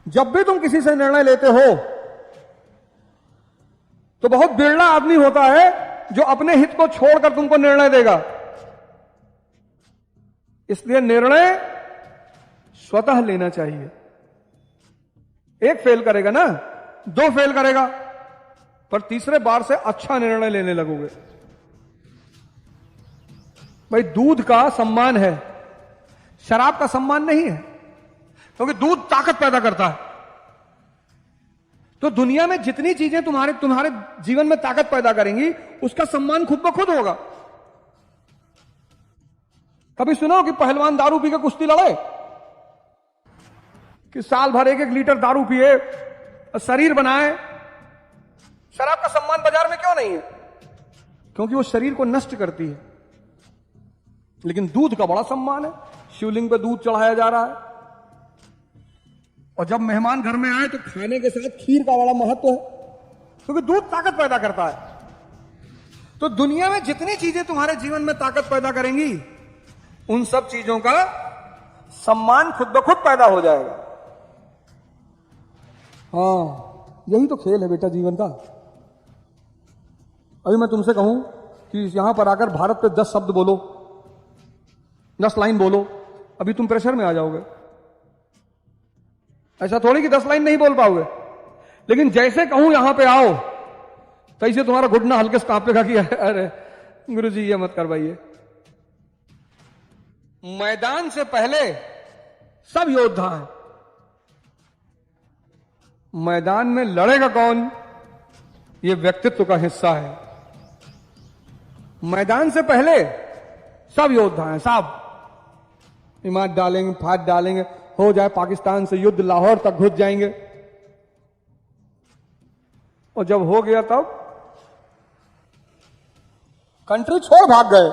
जब भी तुम किसी से निर्णय लेते हो तो बहुत बिरला आदमी होता है जो अपने हित को छोड़कर तुमको निर्णय देगा। इसलिए निर्णय स्वतः लेना चाहिए। एक फेल करेगा ना, दो फेल करेगा, पर तीसरे बार से अच्छा निर्णय लेने लगोगे। भाई दूध का सम्मान है, शराब का सम्मान नहीं है, क्योंकि दूध ताकत पैदा करता है। तो दुनिया में जितनी चीजें तुम्हारे जीवन में ताकत पैदा करेंगी, उसका सम्मान खुद ब खुद होगा। कभी सुनो कि पहलवान दारू पी के कुश्ती लड़े, कि साल भर 1-1 लीटर दारू पिए, शरीर बनाए। शराब का सम्मान बाजार में क्यों नहीं है? क्योंकि वो शरीर को नष्ट करती है। लेकिन दूध का बड़ा सम्मान है, शिवलिंग पे दूध चढ़ाया जा रहा है, और जब मेहमान घर में आए तो खाने के साथ खीर का बड़ा महत्व है, क्योंकि दूध ताकत पैदा करता है। तो दुनिया में जितनी चीजें तुम्हारे जीवन में ताकत पैदा करेंगी, उन सब चीजों का सम्मान खुद ब खुद पैदा हो जाएगा। हाँ, यही तो खेल है बेटा जीवन का। अभी मैं तुमसे कहूं कि यहां पर आकर भारत पे 10 शब्द बोलो, 10 लाइन बोलो, अभी तुम प्रेशर में आ जाओगे। ऐसा थोड़ी कि 10 लाइन नहीं बोल पाओगे, लेकिन जैसे कहूं यहां पे आओ, तैसे तुम्हारा घुटना हल्के से कांपेगा कि अरे गुरुजी ये मत करवाइए। मैदान से पहले सब योद्धा हैं, मैदान में लड़ेगा कौन, ये व्यक्तित्व का हिस्सा है। मैदान से पहले सब योद्धा हैं, सब इमारत डालेंगे, फाट डालेंगे, हो जाए पाकिस्तान से युद्ध, लाहौर तक घुस जाएंगे, और जब हो गया तब कंट्री छोड़ भाग गए।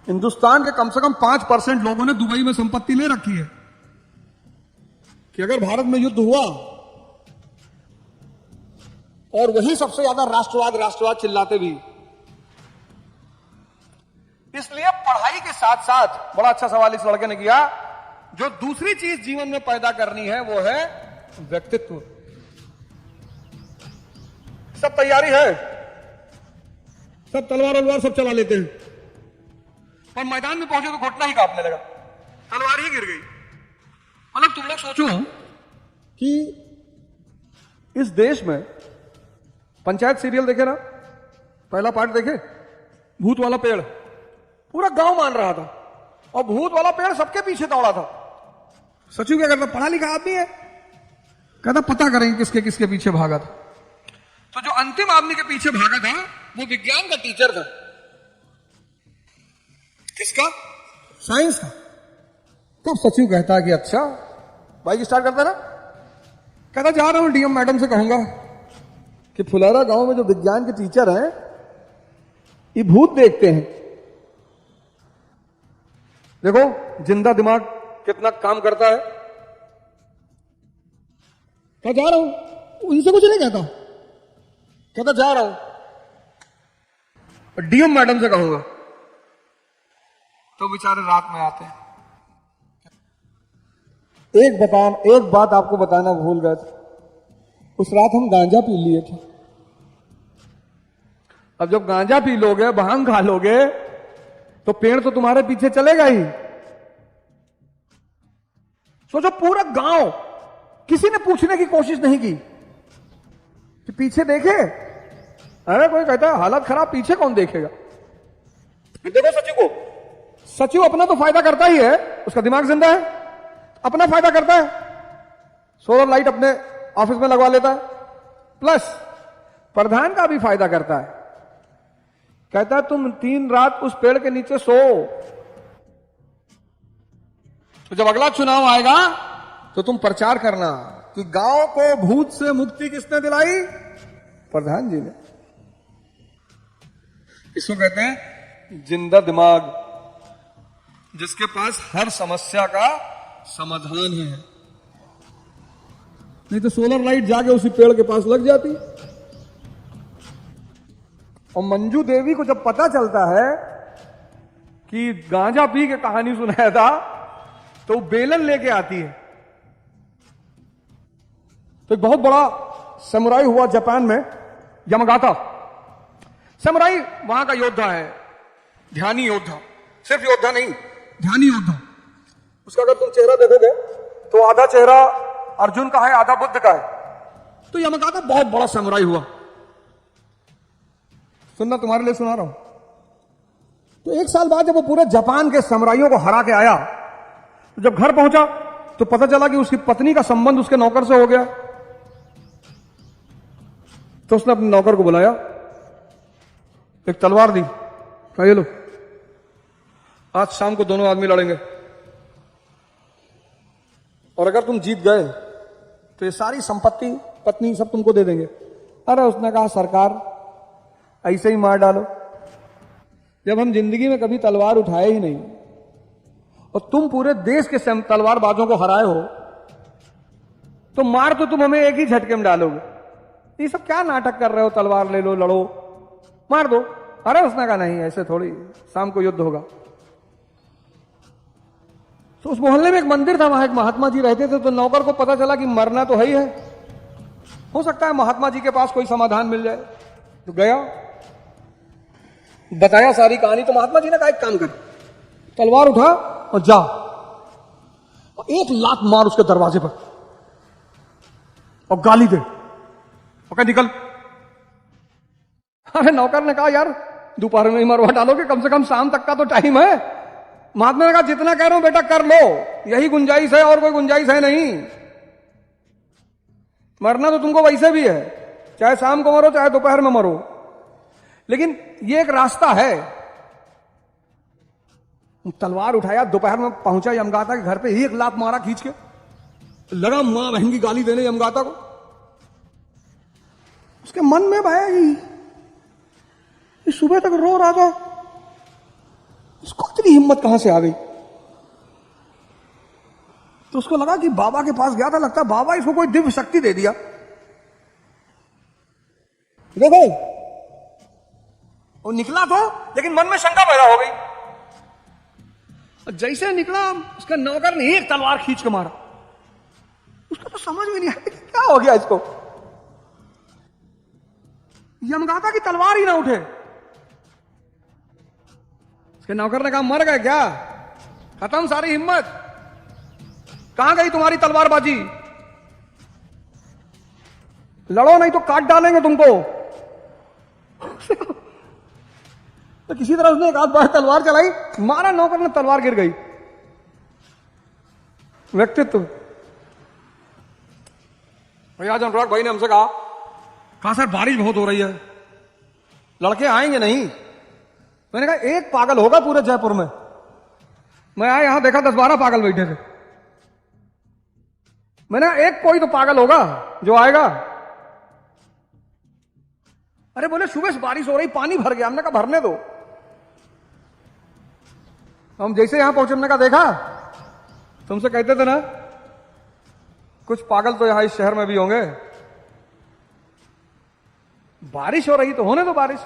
हिंदुस्तान के कम से कम 5% लोगों ने दुबई में संपत्ति ले रखी है कि अगर भारत में युद्ध हुआ, और वही सबसे ज्यादा राष्ट्रवाद चिल्लाते भी। इसलिए पढ़ाई के साथ साथ, बड़ा अच्छा सवाल इस लड़के ने किया, जो दूसरी चीज जीवन में पैदा करनी है वो है व्यक्तित्व। सब तैयारी है, सब तलवार सब चला लेते हैं, पर मैदान में पहुंचे तो घुटना ही कांपने लगा, तलवार ही गिर गई। मतलब तुम लोग सोचो कि इस देश में पंचायत सीरियल देखे ना, पहला पार्ट देखे, भूत वाला पेड़, पूरा गांव मान रहा था, और भूत वाला पेड़ सबके पीछे दौड़ा था। सचिव क्या करता, पढ़ा लिखा आदमी है, कहता पता करेंगे किसके किसके पीछे भागा था। तो जो अंतिम आदमी के पीछे भागा था वो विज्ञान का टीचर था। किसका? साइंस का। तब सचिव कहता है कि अच्छा, बाइक स्टार्ट करता ना, कहता जा रहा हूं डीएम मैडम से कहूंगा कि फुलारा गांव में जो विज्ञान के टीचर हैं ये भूत देखते हैं। देखो जिंदा दिमाग कितना काम करता है। क्या जा रहा हूं, उनसे कुछ नहीं कहता, कहता जा रहा हूं डीएम मैडम से कहूंगा। तो बेचारे रात में आते हैं। एक बात आपको बताना भूल गए थे, उस रात हम गांजा पी लिए थे। अब जब गांजा पी लोगे, भांग खा लोगे, तो पेड़ तो तुम्हारे पीछे चलेगा ही। सोचो पूरा गांव, किसी ने पूछने की कोशिश नहीं की कि पीछे देखे। अरे कोई कहता है हालत खराब, पीछे कौन देखेगा। देखो सचिव को, सचिव अपना तो फायदा करता ही है, उसका दिमाग जिंदा है, अपना फायदा करता है, सोलर लाइट अपने ऑफिस में लगवा लेता है, प्लस प्रधान का भी फायदा करता है। कहता है तुम 3 रात उस पेड़ के नीचे सो, तो जब अगला चुनाव आएगा तो तुम प्रचार करना कि गांव को भूत से मुक्ति किसने दिलाई, प्रधान जी ने। इसको कहते हैं जिंदा दिमाग, जिसके पास हर समस्या का समाधान है। नहीं तो सोलर लाइट जाके उसी पेड़ के पास लग जाती। और मंजू देवी को जब पता चलता है कि गांजा पी के कहानी सुनाया था, तो बेलन लेके आती है तो एक बहुत बड़ा समुराई हुआ जापान में, यामागाता। समुराई वहां का योद्धा है, ध्यानी योद्धा, सिर्फ योद्धा नहीं, ध्यानी योद्धा। उसका अगर तुम चेहरा देखोगे तो आधा चेहरा अर्जुन का है, आधा बुद्ध का है। तो यामागाता बहुत बड़ा समुराई हुआ। सुनना, तुम्हारे लिए सुना रहा हूं। तो एक साल बाद जब वो पूरे जापान के समुराइयों को हरा के आया, तो जब घर पहुंचा तो पता चला कि उसकी पत्नी का संबंध उसके नौकर से हो गया। तो उसने अपने नौकर को बुलाया, एक तलवार दी, कहा ये लो, आज शाम को दोनों आदमी लड़ेंगे, और अगर तुम जीत गए तो ये सारी संपत्ति, पत्नी, सब तुमको दे देंगे। अरे उसने कहा सरकार ऐसे ही मार डालो, जब हम जिंदगी में कभी तलवार उठाए ही नहीं और तुम पूरे देश के तलवारबाजों को हराए हो, तो मार तो तुम हमें एक ही झटके में डालोगे। ये सब क्या नाटक कर रहे हो, तलवार ले लो, लड़ो, मार दो। अरे उसने कहा नहीं, ऐसे थोड़ी, शाम को युद्ध होगा। तो उस मोहल्ले में एक मंदिर था, वहां एक महात्मा जी रहते थे। तो नौकर को पता चला कि मरना तो है ही है, हो सकता है महात्मा जी के पास कोई समाधान मिल जाए। तो गया, बताया सारी कहानी। तो महात्मा जी ने कहा एक काम कर, तलवार उठा और जा, और एक लात मार उसके दरवाजे पर और गाली दे, और कह निकल। अरे नौकर ने कहा यार दोपहर में ही मरवा डालोगे, कम से कम शाम तक का तो टाइम है। महात्मा ने कहा जितना कह रहा हूं बेटा कर लो, यही गुंजाइश है, और कोई गुंजाइश है नहीं। मरना तो तुमको वैसे भी है, चाहे शाम को मरो चाहे दोपहर में मरो, लेकिन ये एक रास्ता है। तलवार उठाया, दोपहर में पहुंचा यमगाता के घर पे, एक लात मारा खींच के, लगा मां बहन की गाली देने यमगाता को। उसके मन में भाई सुबह तक रो रहा था, उसको इतनी हिम्मत कहां से आ गई। तो उसको लगा कि बाबा के पास गया था, लगता बाबा इसको कोई दिव्य शक्ति दे दिया। देखो वो निकला तो, लेकिन मन में शंका पैदा हो गई। जैसे निकला, उसका नौकर ने एक तलवार खींच के मारा। उसको तो समझ में नहीं आया क्या हो गया इसको। यमगाता की तलवार ही ना उठे। उसके नौकर ने कहा मर गए क्या, खत्म सारी हिम्मत, कहां गई तुम्हारी तलवारबाजी, लड़ो नहीं तो काट डालेंगे तुमको। तो किसी तरह उसने एक आध बार तलवार चलाई, मारा, नौकर ने, तलवार गिर गई। व्यक्तित्व। भैया अनुराग भाई ने हमसे कहा सर बारिश बहुत हो रही है, लड़के आएंगे नहीं। मैंने कहा एक पागल होगा पूरे जयपुर में। मैं आया यहां देखा 10-12 पागल बैठे थे। मैंने कहा एक कोई तो पागल होगा जो आएगा। अरे बोले सुबह से बारिश हो रही, पानी भर गया। हमने कहा भरने दो। हम जैसे यहां पहुंचे, हमने कहा देखा, तुमसे कहते थे ना कुछ पागल तो यहां इस शहर में भी होंगे। बारिश हो रही तो होने दो बारिश।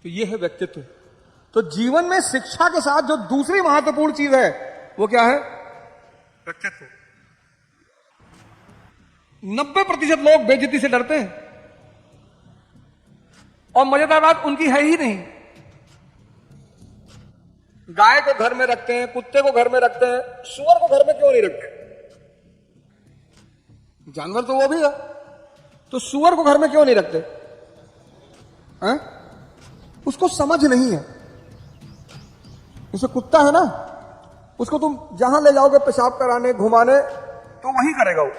तो यह है व्यक्तित्व। तो जीवन में शिक्षा के साथ जो दूसरी महत्वपूर्ण चीज है वो क्या है, व्यक्तित्व। 90% लोग बेइज्जती से डरते हैं, और मजेदार बात उनकी है ही नहीं। गाय को घर में रखते हैं, कुत्ते को घर में रखते हैं, सुअर को घर में क्यों नहीं रखते? जानवर तो वो भी है, तो सुअर को घर में क्यों नहीं रखते हैं? उसको समझ नहीं है। जैसे कुत्ता है ना, उसको तुम जहां ले जाओगे पेशाब कराने, घुमाने, तो वही करेगा वो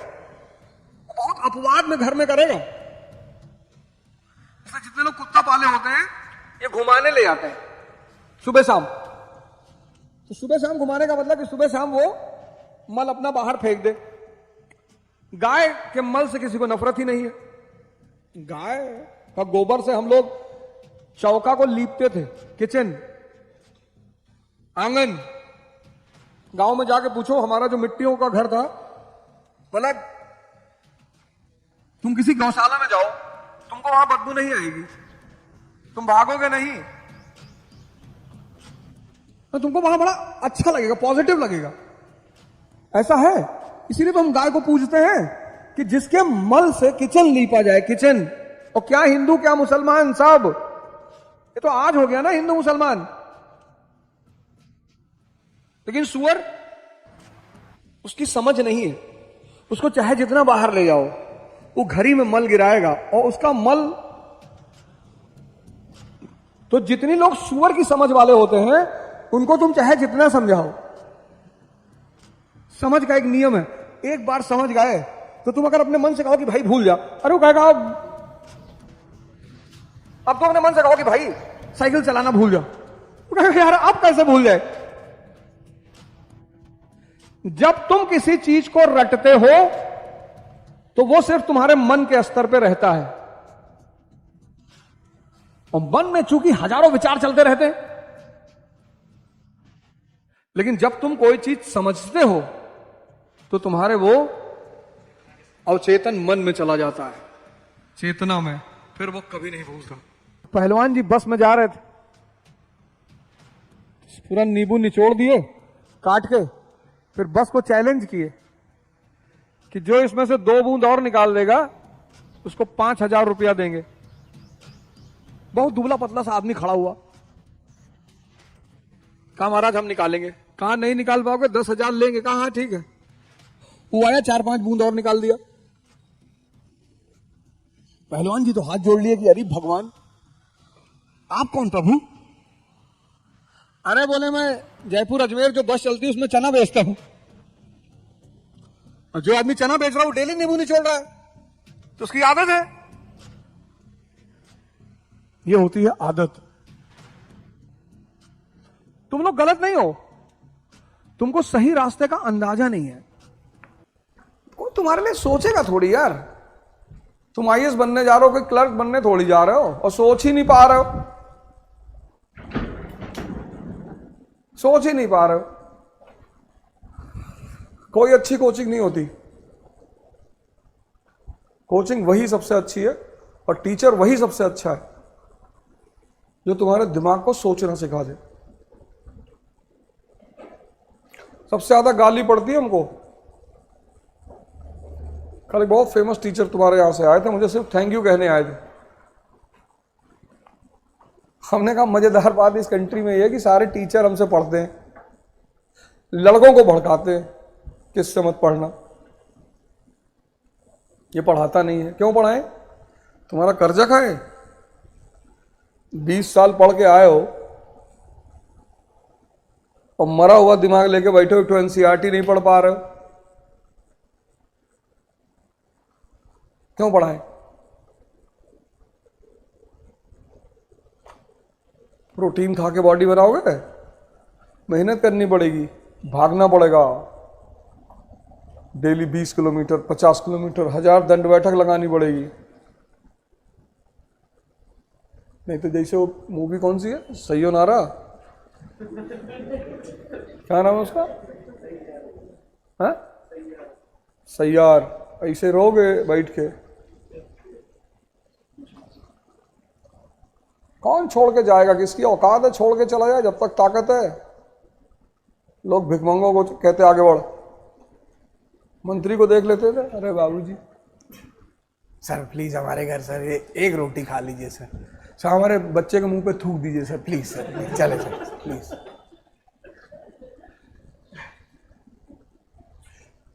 बहुत अपवाद में घर में करेगा। इसलिए जितने लोग कुत्ता पाले होते हैं ये घुमाने ले जाते हैं सुबह शाम। तो सुबह शाम घुमाने का मतलब कि सुबह शाम वो मल अपना बाहर फेंक दे। गाय के मल से किसी को नफरत ही नहीं है। गाय का गोबर से हम लोग चौका को लीपते थे, किचन, आंगन। गांव में जाके पूछो, हमारा जो मिट्टियों का घर था, बोला तुम किसी गौशाला में जाओ, तुमको वहां बदबू नहीं आएगी, तुम भागोगे नहीं, तो तुमको वहां बड़ा अच्छा लगेगा, पॉजिटिव लगेगा। ऐसा है इसीलिए तो हम गाय को पूजते हैं कि जिसके मल से किचन लीपा जाए, किचन। और क्या हिंदू क्या मुसलमान, सब ये तो आज हो गया ना हिंदू मुसलमान। लेकिन सुअर, उसकी समझ नहीं है, उसको चाहे जितना बाहर ले जाओ वो घड़ी में मल गिराएगा। और उसका मल, तो जितनी लोग सुअर की समझ वाले होते हैं उनको तुम चाहे जितना समझाओ, समझ का एक नियम है, एक बार समझ गए तो तुम अगर अपने मन से कहो कि भाई भूल जा, अरे वो कहेगा अब तो अपने मन से कहो कि भाई साइकिल चलाना भूल जा, वो कहेगा यार अब कैसे भूल जाए। जब तुम किसी चीज को रटते हो तो वो सिर्फ तुम्हारे मन के स्तर पे रहता है, और मन में चूंकि हजारों विचार चलते रहते हैं। लेकिन जब तुम कोई चीज समझते हो तो तुम्हारे वो अवचेतन मन में चला जाता है, चेतना में, फिर वो कभी नहीं भूलता। पहलवान जी बस में जा रहे थे, पूरा नींबू निचोड़ दिए काट के, फिर बस को चैलेंज किए कि जो इसमें से 2 बूंद और निकाल देगा उसको 5,000 रुपया देंगे। बहुत दुबला पतला सा आदमी खड़ा हुआ, कहा महाराज हम निकालेंगे। कहा नहीं निकाल पाओगे, 10,000 लेंगे। कहा हाँ ठीक है। वो आया, 4-5 बूंद और निकाल दिया। पहलवान जी तो हाथ जोड़ लिए कि अरे भगवान आप कौन प्रभु? अरे बोले मैं जयपुर अजमेर जो बस चलती है उसमें चना बेचता हूं, और जो आदमी चना बेच रहा है वो डेली नींबू निचोड़ रहा है, तो उसकी आदत है। ये होती है आदत। तुम लोग गलत नहीं हो, तुमको सही रास्ते का अंदाजा नहीं है। कोई तुम्हारे लिए सोचेगा थोड़ी यार। तुम आईएएस बनने जा रहे हो, कोई क्लर्क बनने थोड़ी जा रहे हो, और सोच ही नहीं पा रहे हो, सोच ही नहीं पा रहे हो। कोई अच्छी कोचिंग नहीं होती, कोचिंग वही सबसे अच्छी है, और टीचर वही सबसे अच्छा है जो तुम्हारे दिमाग को सोचना सिखा दे। सबसे ज्यादा गाली पड़ती है हमको। कल एक बहुत फेमस टीचर तुम्हारे यहां से आए थे, मुझे सिर्फ थैंक यू कहने आए थे। हमने कहा मजेदार बात इस कंट्री में यह है कि सारे टीचर हमसे पढ़ते हैं, लड़कों को भड़काते हैं कि इससे मत पढ़ना, ये पढ़ाता नहीं है। क्यों पढ़ाएं? तुम्हारा कर्जा खाए? 20 साल पढ़ के आए हो और मरा हुआ दिमाग लेके बैठे हो, तो एनसीईआरटी नहीं पढ़ पा रहे हो, क्यों पढ़ाएं? प्रोटीन खा के बॉडी बनाओगे? मेहनत करनी पड़ेगी, भागना पड़ेगा डेली 20 किलोमीटर, 50 किलोमीटर, 1000 दंड बैठक लगानी पड़ेगी। नहीं तो जैसे वो मूवी कौन सी है, सैयोनारा, क्या नाम है उसका, हाँ सैयार, ऐसे रहोगे बैठ के। कौन छोड़ के जाएगा? किसकी औकात है छोड़ के चला जाए? जब तक ताकत है। लोग भिखमंगों को कहते आगे बढ़। मंत्री को देख लेते थे, अरे बाबूजी सर प्लीज हमारे घर सर एक रोटी खा लीजिए सर, सर हमारे बच्चे के मुंह पे थूक दीजिए सर, प्लीज सर, चले सर प्लीज।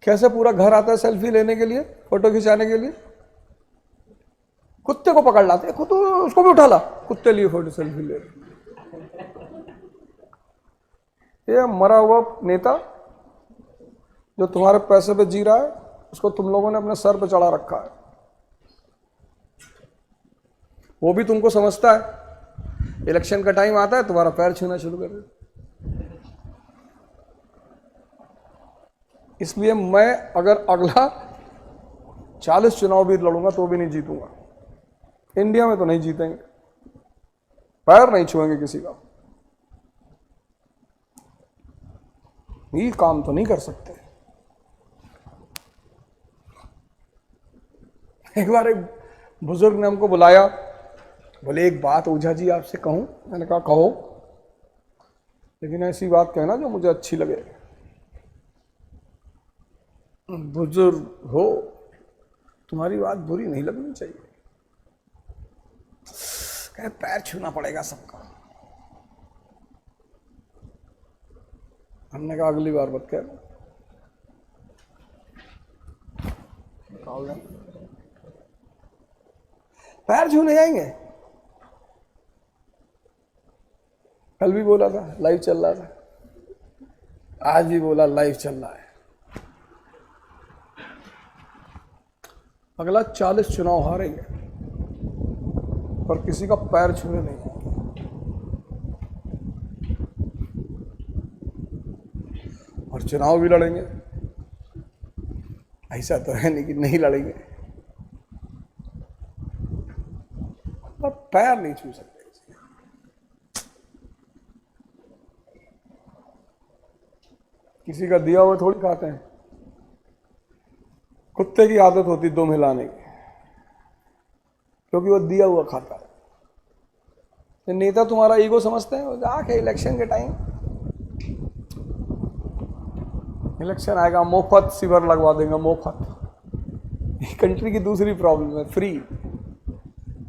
कैसे पूरा घर आता है सेल्फी लेने के लिए, फोटो खिंचाने के लिए। कुत्ते को पकड़ लाते, खुद उसको भी उठा ला, कुत्ते लिए फोटो सेल्फी ले। ये मरा हुआ नेता जो तुम्हारे पैसे पे जी रहा है, उसको तुम लोगों ने अपने सर पे चढ़ा रखा है। वो भी तुमको समझता है, इलेक्शन का टाइम आता है तुम्हारा पैर छूना शुरू कर देता। इसलिए मैं अगर अगला 40 चुनाव भी लड़ूंगा तो भी नहीं जीतूंगा। इंडिया में तो नहीं जीतेंगे, पैर नहीं छुएंगे किसी का, ये काम तो नहीं कर सकते। एक बार एक बुजुर्ग ने हमको बुलाया, बोले एक बात ओझा जी आपसे कहूं। मैंने कहा कहो, लेकिन ऐसी बात कहना जो मुझे अच्छी लगे। बुजुर्ग हो, तुम्हारी बात बुरी नहीं लगनी चाहिए। कहे पैर छूना पड़ेगा सबका। हमने कहा अगली बार मत कहना। पैर छूने जाएंगे। कल भी बोला था लाइव चल रहा था, आज भी बोला लाइव चल रहा है। अगला 40 चुनाव हारेंगे पर किसी का पैर छूने नहीं आएंगे। और चुनाव भी लड़ेंगे, ऐसा तो है नहीं कि नहीं लड़ेंगे, पर पैर नहीं छू सकते। किसी का दिया हुआ थोड़ी खाते हैं। कुत्ते की आदत होती दुम हिलाने की, क्योंकि वो दिया हुआ खाता है। तो नेता तुम्हारा ईगो समझते हैं। जाके इलेक्शन के टाइम, इलेक्शन आएगा मुफ्त शिविर लगवा देंगे, मुफ्त। कंट्री की दूसरी प्रॉब्लम है फ्री।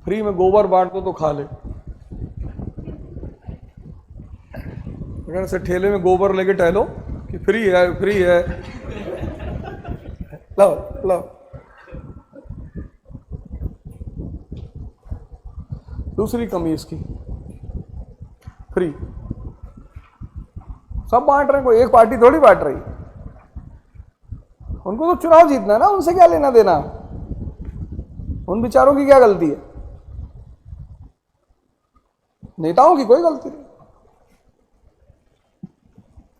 फ्री में गोबर बांट दो तो खा ले। अगर से ठेले में गोबर लेके टहलो कि फ्री है फ्री है, लो लो। दूसरी कमी इसकी, फ्री सब बांट रहे हैं, कोई एक पार्टी थोड़ी बांट रही। उनको तो चुनाव जीतना है ना, उनसे क्या लेना देना। उन बेचारों की क्या गलती है? नेताओं की कोई गलती नहीं।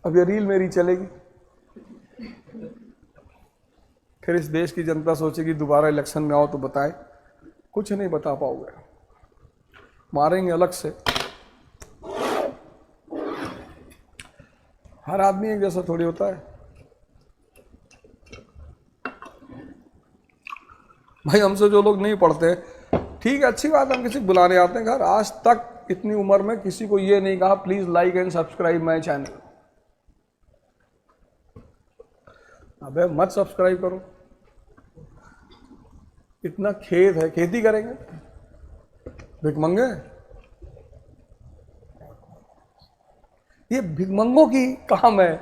अब ये रील मेरी चलेगी, फिर इस देश की जनता सोचेगी दोबारा इलेक्शन में आओ तो बताए। कुछ नहीं बता पाओगे, मारेंगे अलग से। हर आदमी एक जैसा थोड़ी होता है भाई। हमसे जो लोग नहीं पढ़ते, ठीक है अच्छी बात, हम किसी को बुलाने आते हैं घर। आज तक इतनी उम्र में किसी को ये नहीं कहा please like and subscribe my channel. अबे मत सब्सक्राइब करो, इतना खेत है, खेती करेंगे भिखमंगे। ये भिखमंगों की काम है।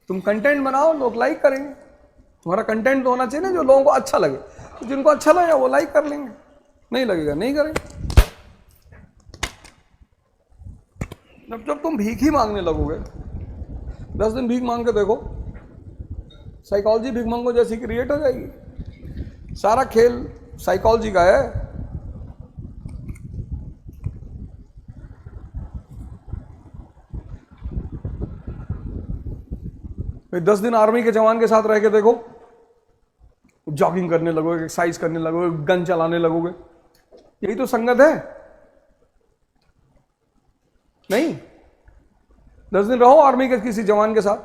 तुम कंटेंट बनाओ, लोग लाइक करेंगे। तुम्हारा कंटेंट तो होना चाहिए ना जो लोगों को अच्छा लगे। तो जिनको अच्छा लगेगा वो लाइक कर लेंगे, नहीं लगेगा नहीं करेंगे। जब तुम भीख ही मांगने लगोगे, 10 दिन भीख मांग के देखो, साइकोलॉजी भिखमंगों जैसी क्रिएट हो जाएगी। सारा खेल साइकोलॉजी का है। फिर 10 दिन आर्मी के जवान के साथ रह के देखो, जॉगिंग करने लगोगे, एक्सरसाइज करने लगोगे, गन चलाने लगोगे। यही तो संगत है। नहीं, 10 दिन रहो आर्मी के किसी जवान के साथ,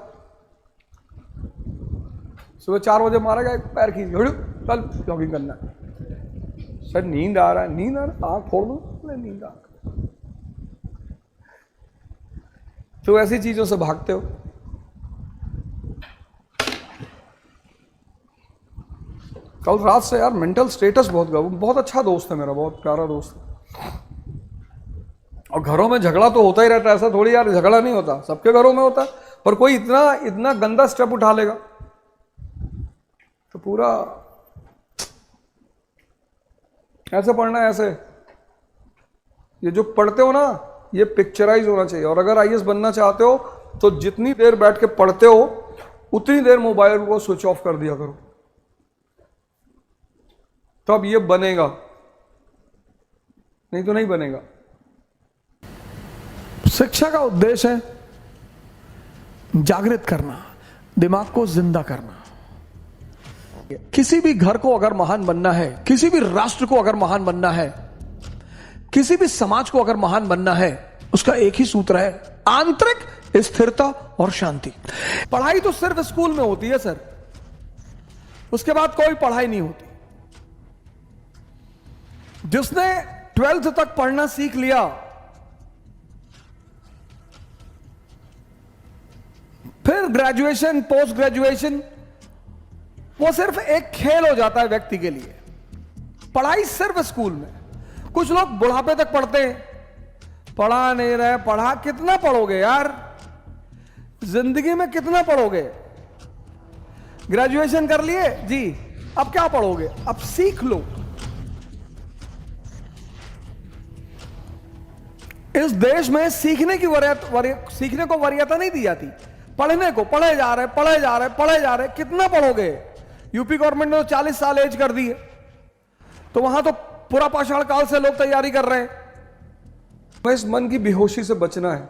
सुबह 4 बजे मारा गया, पैर खींच चल जॉगिंग करना। सर नींद आ रहा है, नींद आ रहा है, आँख फोड़ दो, नींद आ रहा। तो ऐसी चीजों से भागते हो। कल रात से यार मेंटल स्टेटस बहुत अच्छा दोस्त है मेरा, बहुत प्यारा दोस्त है। और घरों में झगड़ा तो होता ही रहता है, ऐसा थोड़ी यार झगड़ा नहीं होता, सबके घरों में होता है। पर कोई इतना गंदा स्टेप उठा लेगा तो पूरा ऐसे पढ़ना है ऐसे। ये जो पढ़ते हो ना, ये पिक्चराइज होना चाहिए। और अगर आईएएस बनना चाहते हो तो जितनी देर बैठ के पढ़ते हो उतनी देर मोबाइल को स्विच ऑफ कर दिया करो, तब तो ये बनेगा, नहीं तो नहीं बनेगा। शिक्षा का उद्देश्य है जागृत करना, दिमाग को जिंदा करना। किसी भी घर को अगर महान बनना है, किसी भी राष्ट्र को अगर महान बनना है, किसी भी समाज को अगर महान बनना है, उसका एक ही सूत्र है, आंतरिक स्थिरता और शांति। पढ़ाई तो सिर्फ स्कूल में होती है सर, उसके बाद कोई पढ़ाई नहीं होती। जिसने 12th तक पढ़ना सीख लिया, फिर ग्रेजुएशन, पोस्ट ग्रेजुएशन, वो सिर्फ एक खेल हो जाता है व्यक्ति के लिए। पढ़ाई सिर्फ स्कूल में। कुछ लोग बुढ़ापे तक पढ़ते हैं, पढ़ा नहीं रहे, पढ़ा कितना पढ़ोगे यार, जिंदगी में कितना पढ़ोगे। ग्रेजुएशन कर लिए जी, अब क्या पढ़ोगे, अब सीख लो। इस देश में सीखने को वरीयता नहीं दी जाती। पढ़ने को पढ़े जा रहे, कितना पढ़ोगे। यूपी गवर्नमेंट ने तो 40 साल एज कर दी है, तो वहां तो पूरा पाषाण काल से लोग तैयारी कर रहे हैं। हमें इस मन की बेहोशी से बचना है।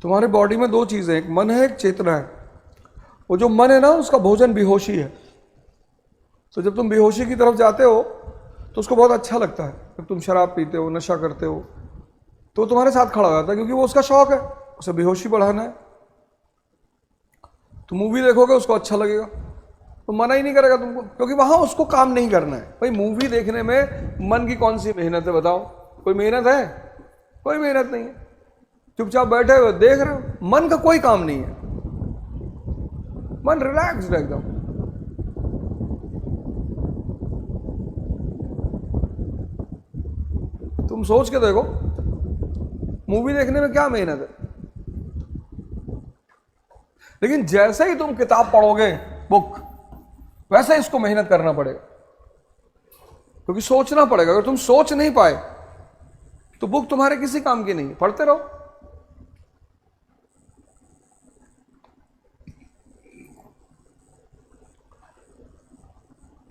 तुम्हारे बॉडी में दो चीजें, एक मन है, एक चेतना है। वो जो मन है ना, उसका भोजन बेहोशी है। तो जब तुम बेहोशी की तरफ जाते हो तो उसको बहुत अच्छा लगता है। जब तुम शराब पीते हो, नशा करते हो, तो तुम्हारे साथ खड़ा हो जाता है, क्योंकि वो उसका शौक है, उसे बेहोशी बढ़ाना है। तुम मूवी देखोगे, उसको अच्छा लगेगा, तो मना ही नहीं करेगा तुमको, क्योंकि वहां उसको काम नहीं करना है। भाई मूवी देखने में मन की कौन सी मेहनत है बताओ? कोई मेहनत है? कोई मेहनत नहीं है। चुपचाप बैठे हुए देख रहे हो, मन का कोई काम नहीं है, मन रिलैक्स्ड है एकदम। तुम सोच के देखो, मूवी देखने में क्या मेहनत है। लेकिन जैसे ही तुम किताब पढ़ोगे, बुक, वैसे ही इसको मेहनत करना पड़ेगा, क्योंकि सोचना पड़ेगा। अगर तुम सोच नहीं पाए तो बुक तुम्हारे किसी काम की नहीं। पढ़ते रहो।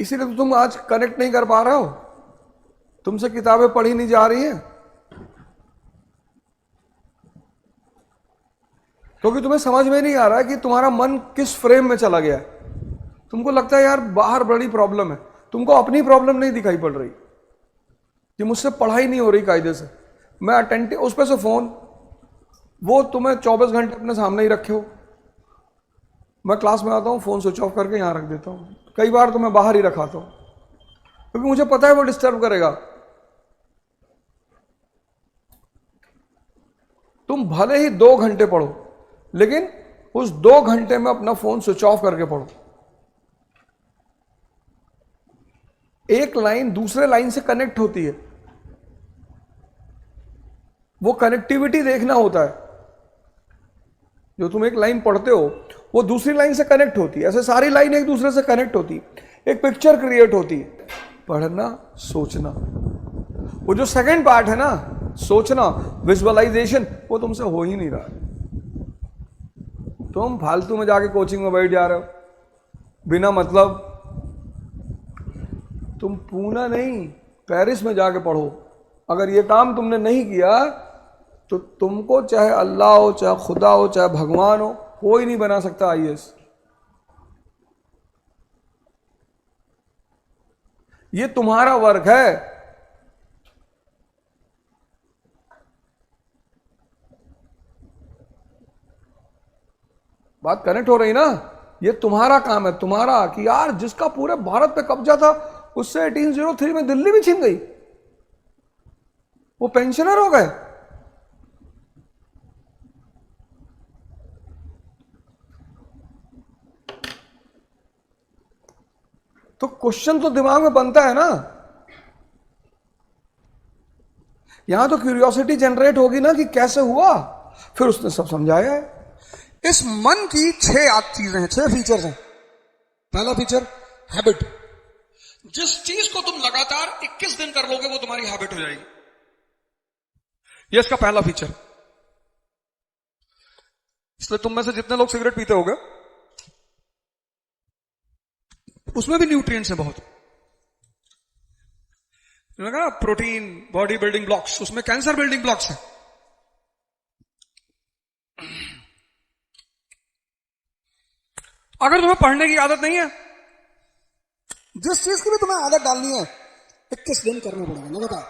इसीलिए तो तुम आज कनेक्ट नहीं कर पा रहे हो, तुमसे किताबें पढ़ी नहीं जा रही हैं, क्योंकि तुम्हें समझ में नहीं आ रहा है कि तुम्हारा मन किस फ्रेम में चला गया है। तुमको लगता है यार बाहर बड़ी प्रॉब्लम है, तुमको अपनी प्रॉब्लम नहीं दिखाई पड़ रही कि मुझसे पढ़ाई नहीं हो रही कायदे से, मैं अटेंटिव, उस पर से फोन, वो तुम्हें 24 घंटे अपने सामने ही रखे हो। मैं क्लास में आता हूँ, फोन स्विच ऑफ करके यहां रख देता हूँ। कई बार तो मैं बाहर ही रखाता हूँ, क्योंकि मुझे पता है वो डिस्टर्ब करेगा। तुम भले ही 2 घंटे पढ़ो, लेकिन उस 2 घंटे में अपना फोन स्विच ऑफ करके पढ़ो। एक लाइन दूसरे लाइन से कनेक्ट होती है, वो कनेक्टिविटी देखना होता है। जो तुम एक लाइन पढ़ते हो, वो दूसरी लाइन से कनेक्ट होती है। ऐसे सारी लाइन एक दूसरे से कनेक्ट होती है, एक पिक्चर क्रिएट होती है। पढ़ना, सोचना, वो जो सेकंड पार्ट है ना, सोचना, विजुअलाइजेशन, वो तुमसे हो ही नहीं रहा। तुम फालतू में जाके कोचिंग में बैठ जा रहे हो बिना मतलब। तुम पूना नहीं, पेरिस में जाके पढ़ो। अगर ये काम तुमने नहीं किया तो तुमको चाहे अल्लाह हो, चाहे खुदा हो, चाहे भगवान हो, कोई नहीं बना सकता आईएएस। ये तुम्हारा वर्क है। बात कनेक्ट हो रही ना? ये तुम्हारा काम है, तुम्हारा, कि यार जिसका पूरे भारत पे कब्जा था, उससे 1803 में दिल्ली भी छीन गई, वो पेंशनर हो गए। तो क्वेश्चन तो दिमाग में बनता है ना। यहां तो क्यूरियोसिटी जनरेट होगी ना कि कैसे हुआ, फिर उसने सब समझाया है। इस मन की 6 चीजें हैं, 6 फीचर्स हैं। पहला फीचर हैबिट। जिस चीज को तुम लगातार 21 दिन कर लोगे, वो तुम्हारी हैबिट हो जाएगी। ये इसका पहला फीचर। इसलिए तुम में से जितने लोग सिगरेट पीते होगे, उसमें भी न्यूट्रिएंट्स हैं बहुत। कहा प्रोटीन, बॉडी बिल्डिंग ब्लॉक्स, उसमें कैंसर बिल्डिंग ब्लॉक्स हैं। अगर तुम्हें पढ़ने की आदत नहीं है, जिस चीज की भी तुम्हें आदत डालनी है, 21 दिन करने पड़ेंगे लगातार।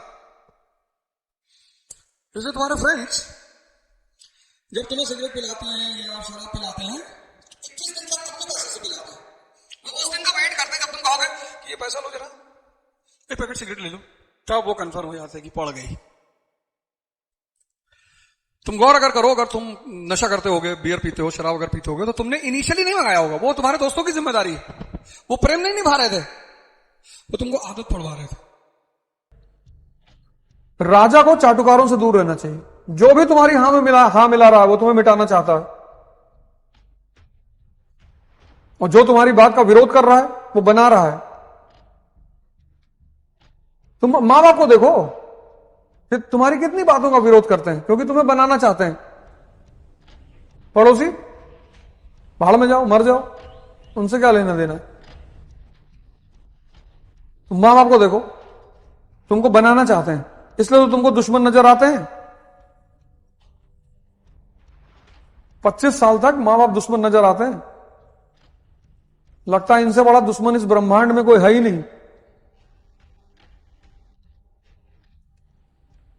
जैसे तुम्हारे फ्रेंड्स जब तुम्हें सिगरेट पिलाते हैं या शराब पिलाते हैं, 21 दिन तक तुमको पैसे से पिलाते हैं। वो उस दिन का वेट करते हैं जब तुम कहोगे कि ये पैसा लो जरा, एक पैकेट सिगरेट ले लो, तब वो कंफर्म हो जाता है कि पड़ गई। तुम गौर अगर करो, अगर तुम नशा करते होगे, बियर पीते हो, शराब अगर पीते होगे, तो तुमने इनिशियली नहीं मंगाया होगा, वो तुम्हारे दोस्तों की जिम्मेदारी है। वो प्रेम नहीं निभा रहे थे, वो तुमको आदत पड़वा रहे थे। राजा को चाटुकारों से दूर रहना चाहिए। जो भी तुम्हारी हां मिला रहा है वो तुम्हें मिटाना चाहता है, और जो तुम्हारी बात का विरोध कर रहा है वो बना रहा है। तुम मां बाप को देखो, फिर तुम्हारी कितनी बातों का विरोध करते हैं क्योंकि तुम्हें बनाना चाहते हैं। पड़ोसी भाड़ में जाओ, मर जाओ, उनसे क्या लेना देना। तुम मां बाप को देखो, तुमको बनाना चाहते हैं, इसलिए तो तुमको दुश्मन नजर आते हैं। 25 साल तक मां बाप दुश्मन नजर आते हैं, लगता है इनसे बड़ा दुश्मन इस ब्रह्मांड में कोई है ही नहीं।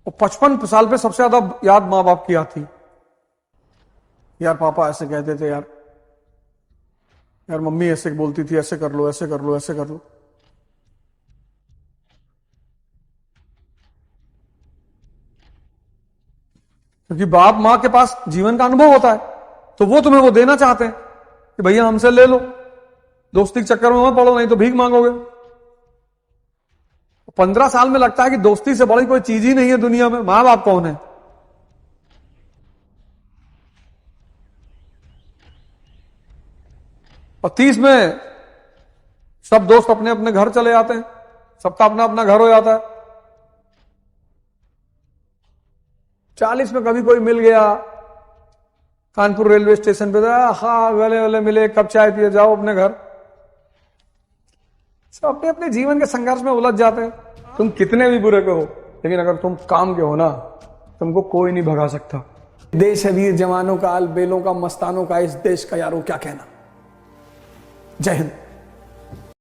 और 55 साल पे सबसे ज्यादा याद मां बाप की आती। यार पापा ऐसे कहते थे, यार मम्मी ऐसे बोलती थी, ऐसे कर लो, ऐसे कर लो, ऐसे कर लो। क्योंकि बाप मां के पास जीवन का अनुभव होता है, तो वो तुम्हें वो देना चाहते हैं कि भैया हमसे ले लो, दोस्ती के चक्कर में मत पड़ो, नहीं तो भीख मांगोगे। 15 साल में लगता है कि दोस्ती से बड़ी कोई चीज ही नहीं है दुनिया में। मां बाप कौन है? और 30 में सब दोस्त अपने अपने घर चले जाते हैं, सबका अपना अपना घर हो जाता है। 40 में कभी कोई मिल गया कानपुर रेलवे स्टेशन पे, हाँ गले गले मिले, कब चाय पिए, जाओ अपने घर। सब अपने अपने जीवन के संघर्ष में उलझ जाते हैं। तुम कितने भी बुरे के हो, लेकिन अगर तुम काम के हो ना, तुमको कोई नहीं भगा सकता। देश है वीर जवानों का, अलबेलों का, मस्तानों का, इस देश का यारों क्या कहना। जय हिंद।